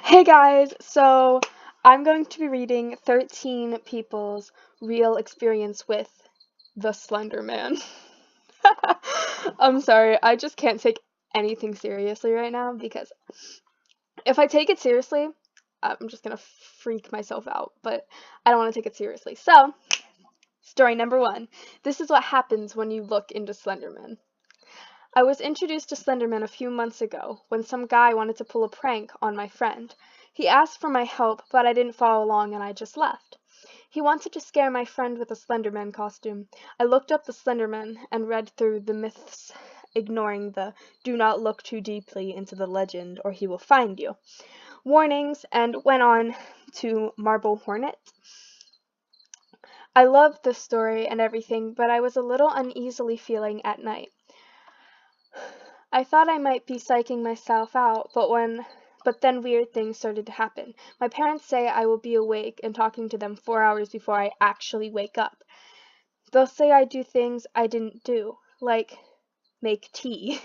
Hey guys, so I'm going to be reading 13 people's real experience with the Slender Man. I'm sorry, I just can't take anything seriously right now because if I take it seriously, I'm just gonna freak myself out, but I don't want to take it seriously. So, story number 1. This is what happens when you look into Slenderman. I was introduced to Slenderman a few months ago when some guy wanted to pull a prank on my friend. He asked for my help, but I didn't follow along and I just left. He wanted to scare my friend with a Slenderman costume. I looked up the Slenderman and read through the myths, ignoring the "do not look too deeply into the legend or he will find you" warnings, and went on to Marble Hornet. I loved the story and everything, but I was a little uneasily feeling at night. I thought I might be psyching myself out, but then weird things started to happen. My parents say I will be awake and talking to them 4 hours before I actually wake up. They'll say I do things I didn't do, like make tea.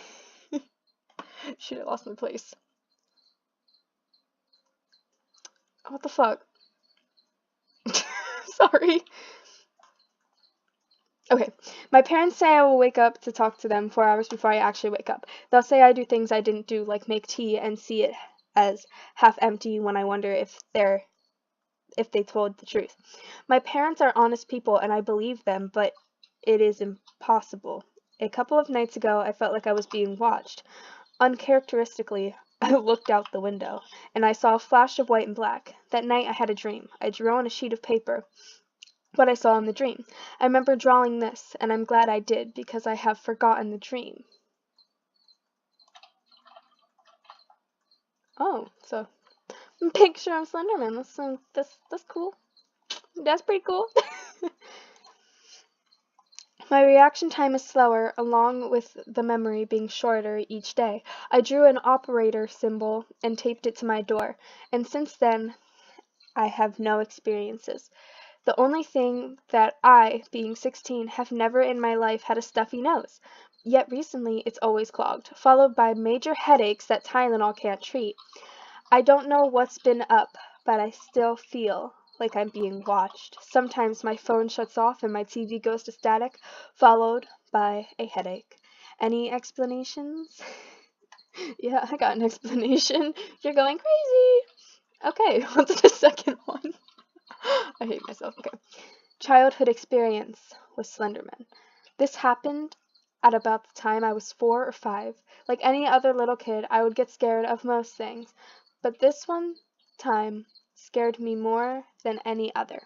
Shoot, I lost my place. What the fuck? Sorry. Okay, my parents say I will wake up to talk to them 4 hours before I actually wake up. They'll say I do things I didn't do, like make tea and see it as half empty when I wonder if they told the truth. My parents are honest people and I believe them, but it is impossible. A couple of nights ago, I felt like I was being watched. Uncharacteristically, I looked out the window and I saw a flash of white and black. That night I had a dream. I drew on a sheet of paper what I saw in the dream. I remember drawing this, and I'm glad I did because I have forgotten the dream. Oh, so picture of Slenderman. That's cool. That's pretty cool. My reaction time is slower, along with the memory being shorter each day. I drew an operator symbol and taped it to my door, and since then I have no experiences. The only thing that I, being 16, have never in my life had a stuffy nose. Yet recently it's always clogged, followed by major headaches that Tylenol can't treat. I don't know what's been up, but I still feel like I'm being watched. Sometimes my phone shuts off and my TV goes to static, followed by a headache. Any explanations? Yeah, I got an explanation. You're going crazy. Okay, what's the second one? I hate myself. Okay. Childhood experience with Slenderman. This happened at about the time I was 4 or 5. Like any other little kid, I would get scared of most things, but this one time scared me more than any other.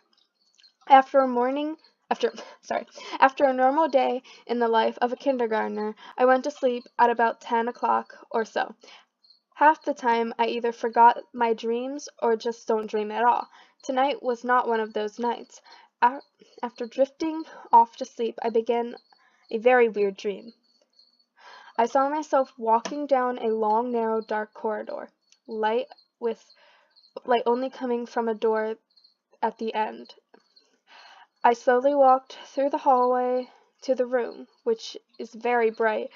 After a morning, after, sorry, after a normal day in the life of a kindergartner, I went to sleep at about 10 o'clock or so. Half the time, I either forgot my dreams or just don't dream at all. Tonight was not one of those nights. After drifting off to sleep, I began a very weird dream. I saw myself walking down a long, narrow, dark corridor, light with light only coming from a door at the end. I slowly walked through the hallway to the room, which is very bright.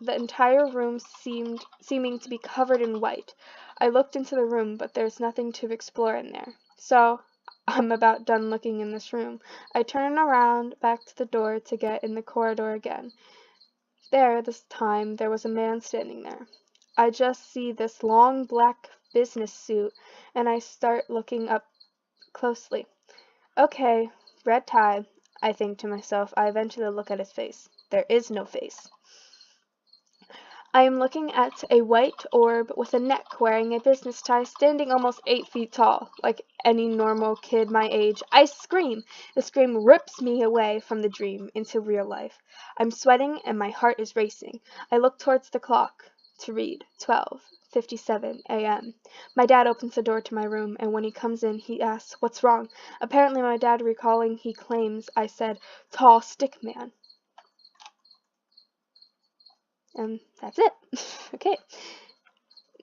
The entire room seeming to be covered in white. I looked into the room, but there's nothing to explore in there. So, I'm about done looking in this room. I turn around back to the door to get in the corridor again. This time, there was a man standing there. I just see this long black business suit, and I start looking up closely. Okay, red tie, I think to myself. I eventually look at his face. There is no face. I am looking at a white orb with a neck wearing a business tie standing almost 8 feet tall. Like any normal kid my age, I scream. The scream rips me away from the dream into real life. I'm sweating and my heart is racing. I look towards the clock to read 12:57 a.m. My dad opens the door to my room, and when he comes in, he asks, "What's wrong?" Apparently my dad recalling he claims I said, "Tall stick man." And that's it. Okay.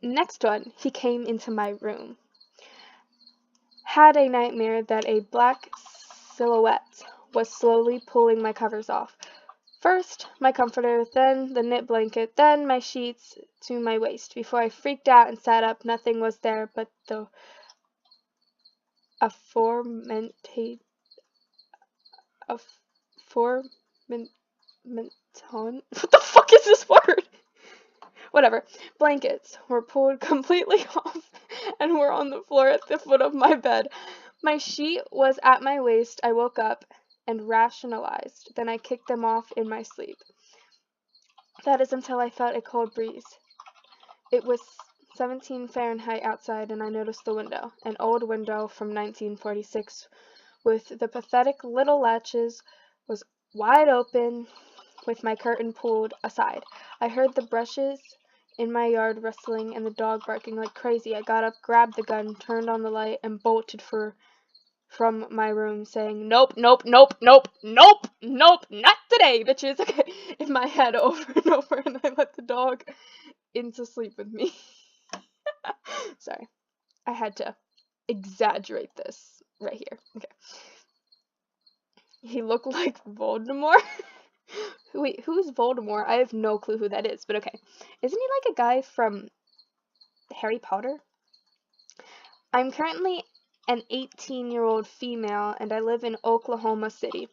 Next one, he came into my room. Had a nightmare that a black silhouette was slowly pulling my covers off. First, my comforter, then the knit blanket, then my sheets to my waist. Before I freaked out and sat up, nothing was there but the aforementioned what the fuck is this word? Whatever. Blankets were pulled completely off and were on the floor at the foot of my bed. My sheet was at my waist. I woke up and rationalized. Then I kicked them off in my sleep. That is until I felt a cold breeze. It was 17 Fahrenheit outside, and I noticed the window, an old window from 1946, with the pathetic little latches, was wide open, with my curtain pulled aside. I heard the brushes in my yard rustling and the dog barking like crazy. I got up, grabbed the gun, turned on the light, and bolted from my room, saying, "Nope, nope, nope, nope, nope, nope, not today, bitches." Okay, in my head over and over, and I let the dog into sleep with me. Sorry, I had to exaggerate this right here. Okay. He looked like Voldemort. Wait, who is Voldemort? I have no clue who that is, but okay. Isn't he like a guy from Harry Potter? I'm currently an 18-year-old female, and I live in Oklahoma City.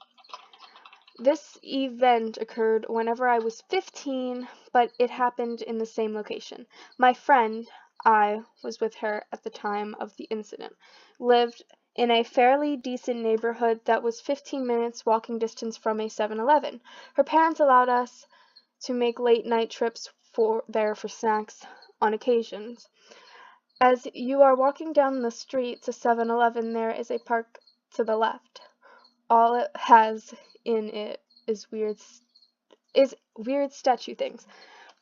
This event occurred whenever I was 15, but it happened in the same location. My friend, I was with her at the time of the incident, lived in a fairly decent neighborhood that was 15 minutes walking distance from a 7-Eleven. Her parents allowed us to make late-night trips there for snacks on occasions. As you are walking down the street to 7-Eleven, there is a park to the left. All it has in it is weird statue things,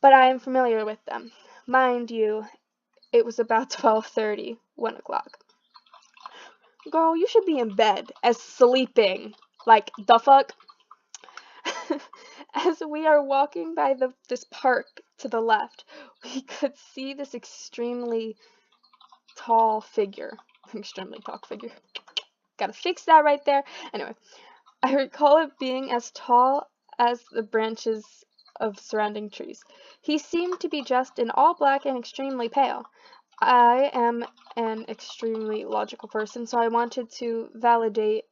but I am familiar with them. Mind you, it was about 12:30, 1 o'clock. Girl, you should be in bed as sleeping. Like, the fuck? As we are walking by this park to the left, we could see this extremely tall figure. Gotta fix that right there. Anyway, I recall it being as tall as the branches of surrounding trees. He seemed to be dressed in all black and extremely pale. I am an extremely logical person, so I wanted to validate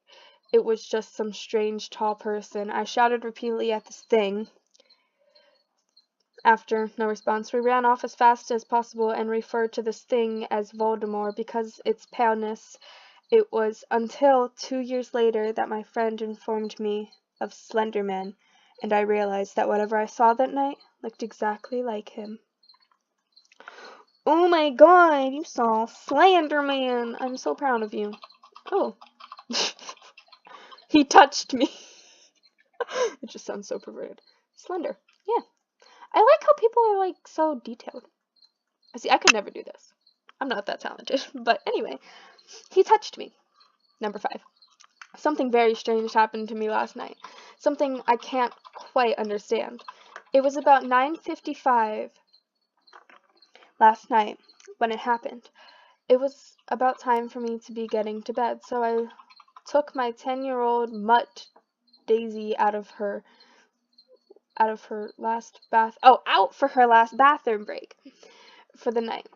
it was just some strange tall person. I shouted repeatedly at this thing. After no response, we ran off as fast as possible and referred to this thing as Voldemort because its paleness. It was until 2 years later that my friend informed me of Slender Man, and I realized that whatever I saw that night looked exactly like him. Oh my god, you saw Slender Man! I'm so proud of you. Oh. He touched me. It just sounds so perverted. Slender. Yeah. I like how people are like so detailed. See, I could never do this. I'm not that talented. But anyway, he touched me. Number 5. Something very strange happened to me last night. Something I can't quite understand. It was about 9:55 last night when it happened. It was about time for me to be getting to bed, so I took my 10-year-old mutt Daisy out for her last bathroom break for the night.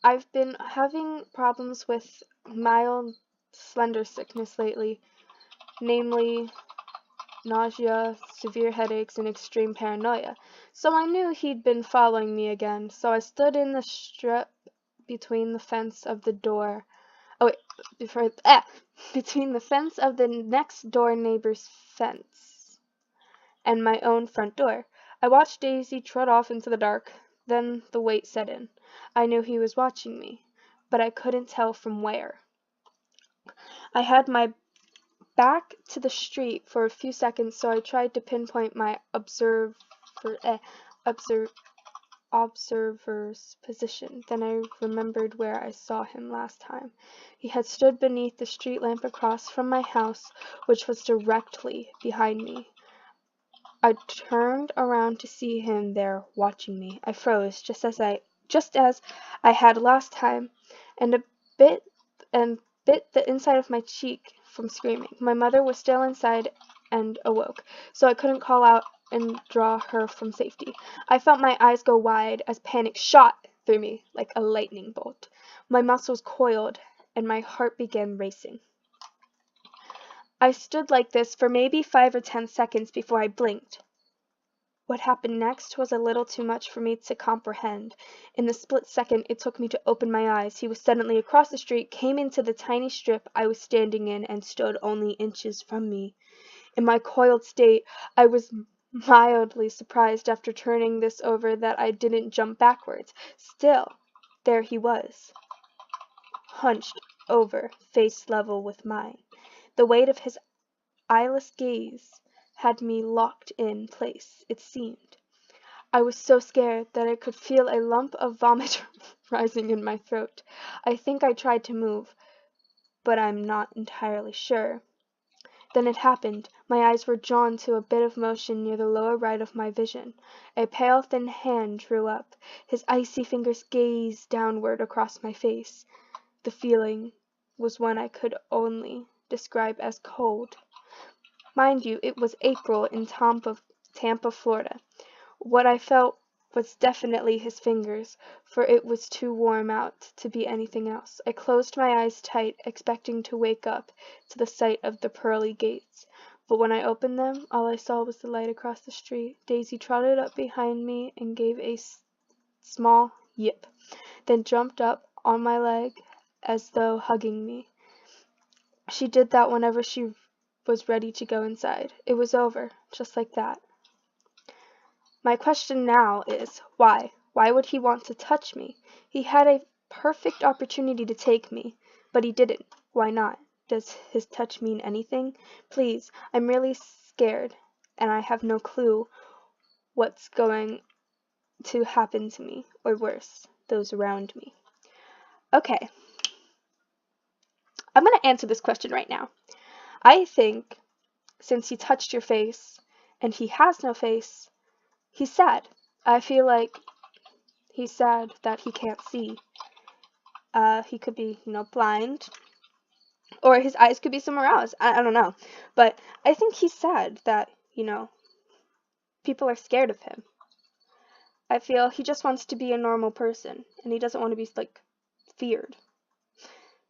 I've been having problems with mild slender sickness lately, namely nausea, severe headaches, and extreme paranoia. So I knew he'd been following me again, so I stood in the strip between the fence of the door. Between the fence of the next door neighbor's fence and my own front door. I watched Daisy trot off into the dark. Then the weight set in. I knew he was watching me, but I couldn't tell from where. I had my back to the street for a few seconds, so I tried to pinpoint my observer's position. Then I remembered where I saw him last time. He had stood beneath the street lamp across from my house, which was directly behind me. I turned around to see him there watching me. I froze just as I had last time, and bit the inside of my cheek from screaming. My mother was still inside and awoke, so I couldn't call out and draw her from safety. I felt my eyes go wide as panic shot through me like a lightning bolt. My muscles coiled and my heart began racing. I stood like this for maybe 5 or 10 seconds before I blinked. What happened next was a little too much for me to comprehend. In the split second it took me to open my eyes, he was suddenly across the street, came into the tiny strip I was standing in, and stood only inches from me. In my coiled state, I was mildly surprised after turning this over that I didn't jump backwards. Still, there he was, hunched over, face level with mine. The weight of his eyeless gaze had me locked in place, it seemed. I was so scared that I could feel a lump of vomit rising in my throat. I think I tried to move, but I'm not entirely sure. Then it happened. My eyes were drawn to a bit of motion near the lower right of my vision. A pale, thin hand drew up. His icy fingers gazed downward across my face. The feeling was one I could only describe as cold. Mind you, it was April in Tampa, Florida. What I felt was definitely his fingers, for it was too warm out to be anything else. I closed my eyes tight, expecting to wake up to the sight of the pearly gates. But when I opened them, all I saw was the light across the street. Daisy trotted up behind me and gave a small yip, then jumped up on my leg as though hugging me. She did that whenever she was ready to go inside. It was over, just like that. My question now is, why? Why would he want to touch me? He had a perfect opportunity to take me, but he didn't. Why not? Does his touch mean anything? Please, I'm really scared, and I have no clue what's going to happen to me, or worse, those around me. Okay, I'm going to answer this question right now. I think since he touched your face and he has no face, he's sad. I feel like he's sad that he can't see. He could be, blind, or his eyes could be somewhere else. I don't know. But I think he's sad that, people are scared of him. I feel he just wants to be a normal person, and he doesn't want to be, feared.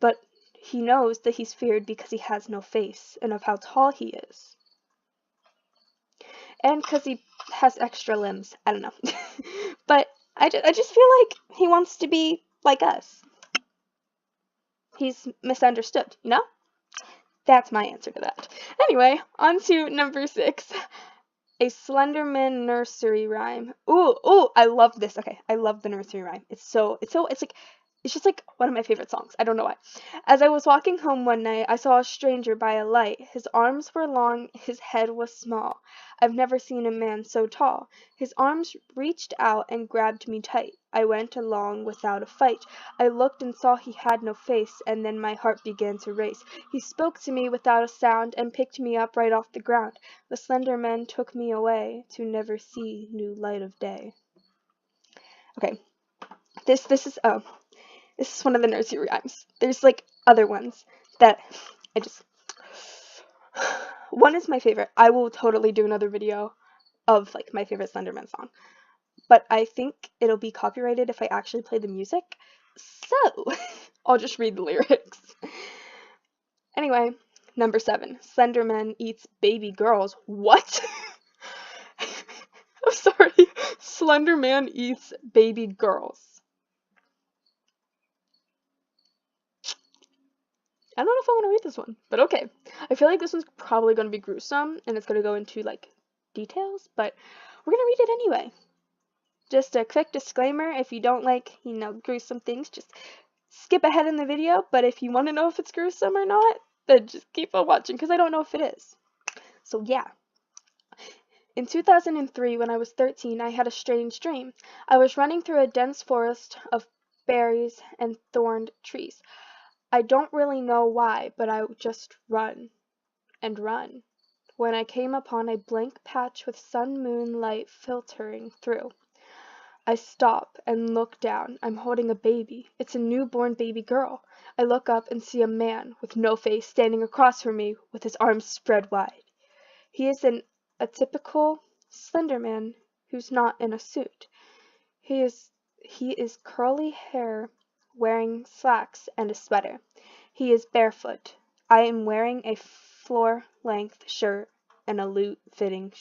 But he knows that he's feared because he has no face, and of how tall he is. And because he has extra limbs. I don't know. But I just feel like he wants to be like us. He's misunderstood, That's my answer to that. Anyway, on to number 6. A Slenderman nursery rhyme. Ooh, I love this. Okay, I love the nursery rhyme. It's just like one of my favorite songs. I don't know why. As I was walking home one night, I saw a stranger by a light. His arms were long, his head was small. I've never seen a man so tall. His arms reached out and grabbed me tight. I went along without a fight. I looked and saw he had no face, and then my heart began to race. He spoke to me without a sound and picked me up right off the ground. The slender man took me away to never see new light of day. Okay, this is one of the nursery rhymes. There's other ones that one is my favorite. I will totally do another video of my favorite Slenderman song. But I think it'll be copyrighted if I actually play the music. So, I'll just read the lyrics. Anyway, number 7. Slenderman eats baby girls. What? I'm sorry. Slenderman eats baby girls. I don't know if I want to read this one, but okay. I feel like this one's probably going to be gruesome, and it's going to go into, details, but we're going to read it anyway. Just a quick disclaimer, if you don't like, gruesome things, just skip ahead in the video, but if you want to know if it's gruesome or not, then just keep on watching, because I don't know if it is. So, yeah. In 2003, when I was 13, I had a strange dream. I was running through a dense forest of berries and thorned trees. I don't really know why, but I just run and run, when I came upon a blank patch with sun-moon light filtering through. I stop and look down. I'm holding a baby. It's a newborn baby girl. I look up and see a man with no face standing across from me with his arms spread wide. He is in a typical Slender Man who's not in a suit. He is curly hair, wearing slacks and a sweater. He is barefoot. I am wearing a floor-length shirt and a loose-fitting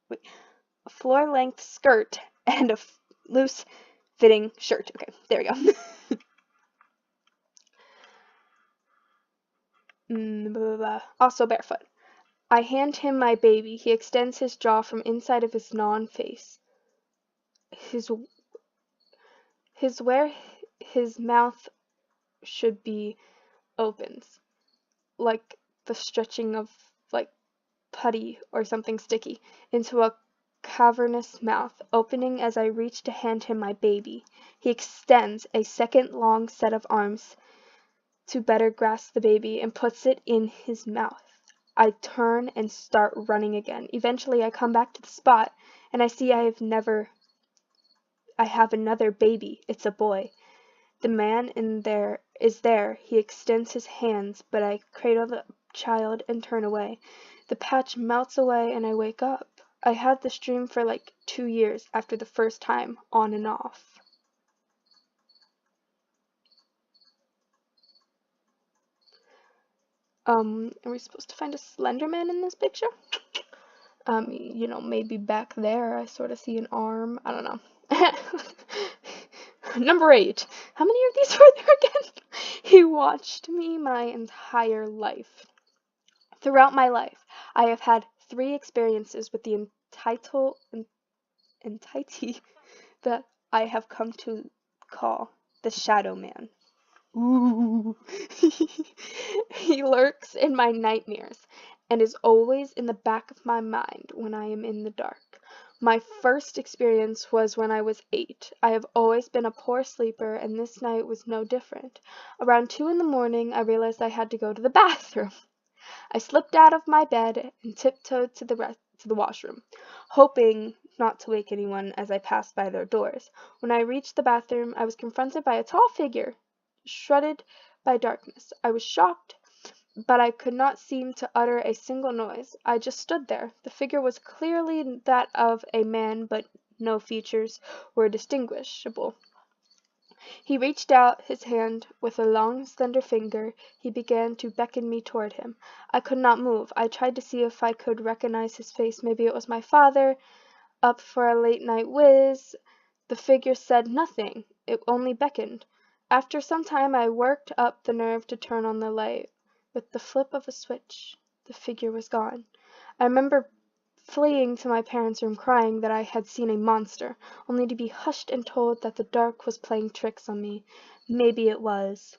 a floor-length skirt and a loose-fitting shirt. Okay, there we go. Blah, blah, blah. Also barefoot. I hand him my baby. He extends his jaw from inside of his non-face. His where his mouth should be opens, like the stretching of like putty or something sticky, into a cavernous mouth, opening as I reach to hand him my baby. He extends a second long set of arms to better grasp the baby and puts it in his mouth. I turn and start running again. Eventually I come back to the spot and I see I have another baby. It's a boy. The man is there. He extends his hands, but I cradle the child and turn away. The patch melts away and I wake up. I had this dream for like 2 years after the first time, on and off. Are we supposed to find a Slender Man in this picture? You know, maybe back there I sort of see an arm. I don't know. Number 8. How many of these were there again? He watched me my entire life. Throughout my life, I have had 3 experiences with the entity that I have come to call the Shadow Man. Ooh. He lurks in my nightmares and is always in the back of my mind when I am in the dark. My first experience was when I was 8. I have always been a poor sleeper, and this night was no different. Around 2 in the morning, I realized I had to go to the bathroom. I slipped out of my bed and tiptoed to the washroom, hoping not to wake anyone as I passed by their doors. When I reached the bathroom, I was confronted by a tall figure, shrouded by darkness. I was shocked, but I could not seem to utter a single noise. I just stood there. The figure was clearly that of a man, but no features were distinguishable. He reached out his hand with a long, slender finger. He began to beckon me toward him. I could not move. I tried to see if I could recognize his face. Maybe it was my father, up for a late-night whiz. The figure said nothing. It only beckoned. After some time, I worked up the nerve to turn on the light. With the flip of a switch, the figure was gone. I remember fleeing to my parents' room crying that I had seen a monster, only to be hushed and told that the dark was playing tricks on me. Maybe it was.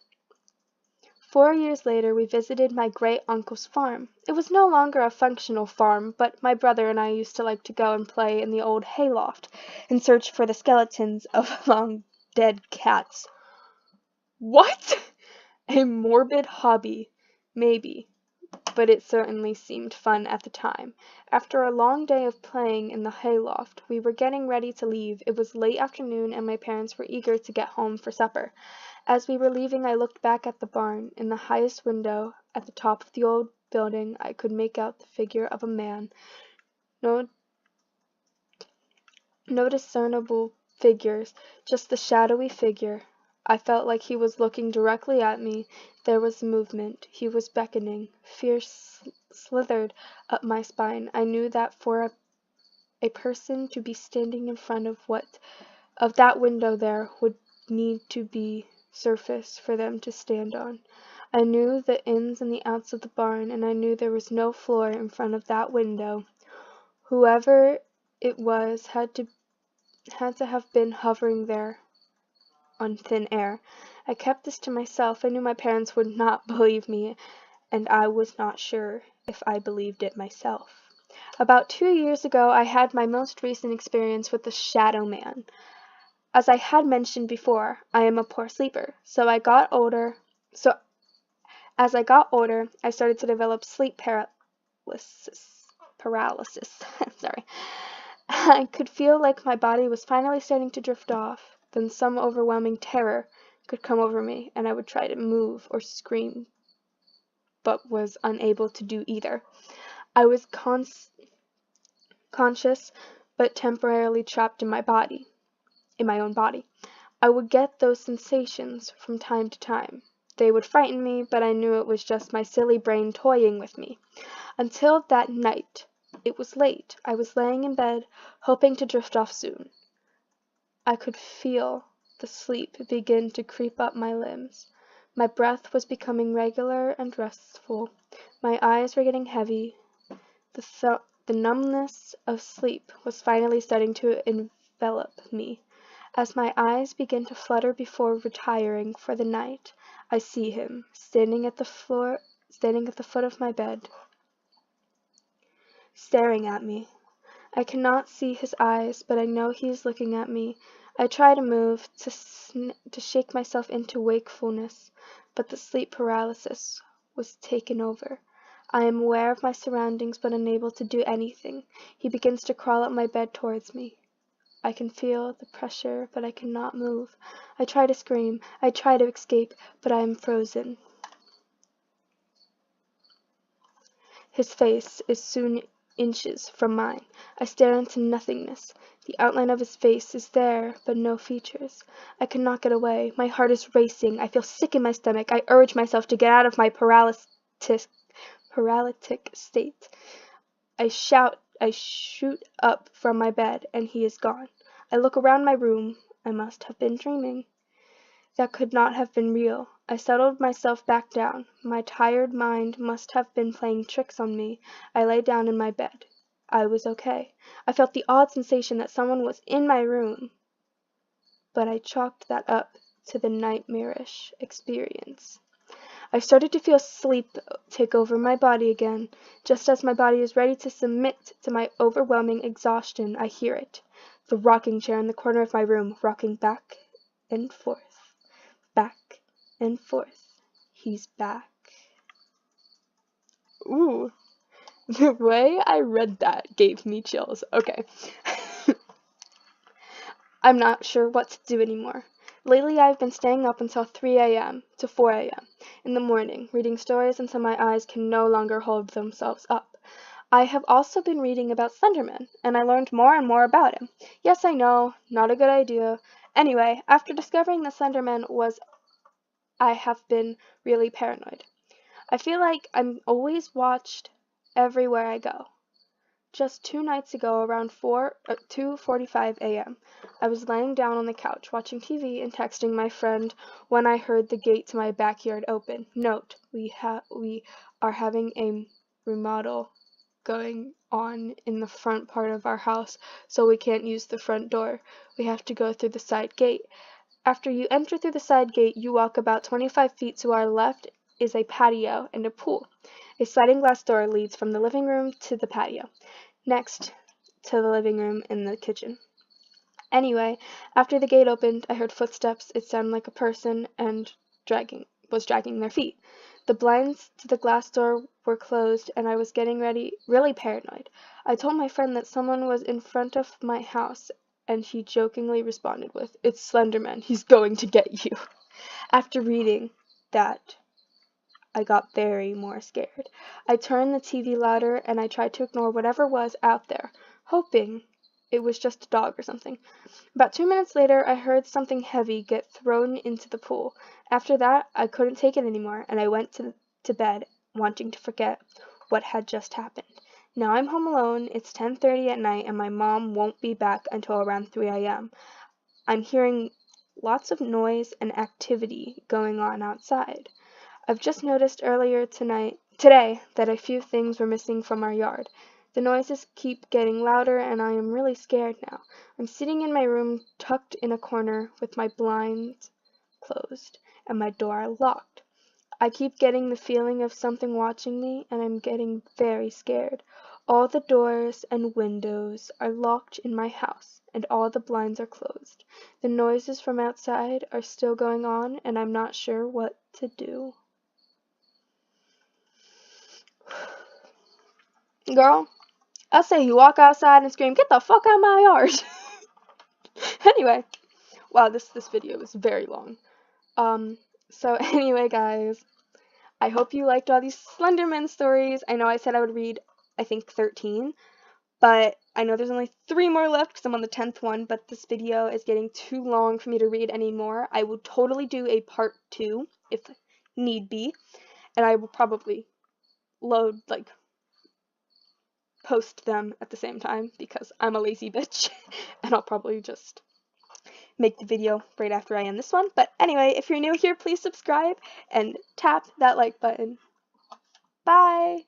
4 years later, we visited my great-uncle's farm. It was no longer a functional farm, but my brother and I used to like to go and play in the old hayloft and search for the skeletons of long-dead cats. What? A morbid hobby. Maybe, but it certainly seemed fun at the time. After a long day of playing in the hayloft, we were getting ready to leave. It was late afternoon, and my parents were eager to get home for supper. As we were leaving, I looked back at the barn. In the highest window, at the top of the old building, I could make out the figure of a man. No discernible figures, just the shadowy figure. I felt like he was looking directly at me. There was movement. He was beckoning. Fear slithered up my spine. I knew that for a person to be standing in front of that window there would need to be surface for them to stand on. I knew the ins and the outs of the barn, and I knew there was no floor in front of that window. Whoever it was had to have been hovering there on thin air. I kept this to myself. I knew my parents would not believe me, and I was not sure if I believed it myself. About 2 years ago, I had my most recent experience with the Shadow Man. As I had mentioned before, I am a poor sleeper, so as I got older, I started to develop sleep paralysis. Sorry. I could feel like my body was finally starting to drift off. Then some overwhelming terror could come over me, and I would try to move or scream, but was unable to do either. I was conscious but temporarily trapped in my own body. I would get those sensations from time to time. They would frighten me, but I knew it was just my silly brain toying with me. Until that night. It was late. I was laying in bed, hoping to drift off soon. I could feel the sleep begin to creep up my limbs. My breath was becoming regular and restful. My eyes were getting heavy. The numbness of sleep was finally starting to envelop me. As my eyes begin to flutter before retiring for the night, I see him, standing at the foot of my bed, staring at me. I cannot see his eyes, but I know he is looking at me. I try to move, to shake myself into wakefulness, but the sleep paralysis was taken over. I am aware of my surroundings, but unable to do anything. He begins to crawl up my bed towards me. I can feel the pressure, but I cannot move. I try to scream. I try to escape, but I am frozen. His face is soon inches from mine. I stare into nothingness. The outline of his face is there, but no features. I cannot get away. My heart is racing. I feel sick in my stomach. I urge myself to get out of my paralytic state. I shoot up from my bed, and he is gone. I look around my room. I must have been dreaming. That could not have been real. I settled myself back down. My tired mind must have been playing tricks on me. I lay down in my bed. I was okay. I felt the odd sensation that someone was in my room, but I chalked that up to the nightmarish experience. I started to feel sleep take over my body again. Just as my body is ready to submit to my overwhelming exhaustion, I hear it. The rocking chair in the corner of my room, rocking back and forth. Back and forth. He's back. Ooh, the way I read that gave me chills. Okay. I'm not sure what to do anymore. Lately I've been staying up until 3 a.m. to 4 a.m. in the morning, reading stories until my eyes can no longer hold themselves up. I have also been reading about Slenderman, and I learned more and more about him. Yes, I know, not a good idea. Anyway, after discovering that Slenderman was I have been really paranoid. I feel like I'm always watched everywhere I go. Just 2 nights ago, around 2:45 a.m., I was laying down on the couch watching TV and texting my friend when I heard the gate to my backyard open. Note, we are having a remodel going on in the front part of our house, so we can't use the front door. We have to go through the side gate. After you enter through the side gate, you walk about 25 feet to our left is a patio and a pool. A sliding glass door leads from the living room to the patio, next to the living room and the kitchen. Anyway, after the gate opened, I heard footsteps. It sounded like a person and was dragging their feet. The blinds to the glass door were closed, and I was getting really paranoid. I told my friend that someone was in front of my house, and she jokingly responded with, "It's Slenderman, he's going to get you." After reading that, I got very more scared. I turned the TV louder, and I tried to ignore whatever was out there, hoping it was just a dog or something. About 2 minutes later, I heard something heavy get thrown into the pool. After that, I couldn't take it anymore, and I went to bed, wanting to forget what had just happened. Now I'm home alone. It's 10:30 at night, and my mom won't be back until around 3 a.m. I'm hearing lots of noise and activity going on outside. I've just noticed earlier today that a few things were missing from our yard. The noises keep getting louder, and I am really scared now. I'm sitting in my room, tucked in a corner, with my blinds closed and my door locked. I keep getting the feeling of something watching me, and I'm getting very scared. All the doors and windows are locked in my house, and all the blinds are closed. The noises from outside are still going on, and I'm not sure what to do. Girl, I say you walk outside and scream, "Get the fuck out of my yard!" Anyway, wow, this video is very long. So anyway, guys, I hope you liked all these Slenderman stories. I know I said I would read, I think, 13, but I know there's only 3 more left because I'm on the 10th one, but this video is getting too long for me to read anymore. I will totally do a part 2 if need be, and I will probably post them at the same time because I'm a lazy bitch, and I'll probably just make the video right after I end this one. But anyway, if you're new here, please subscribe and tap that like button. Bye!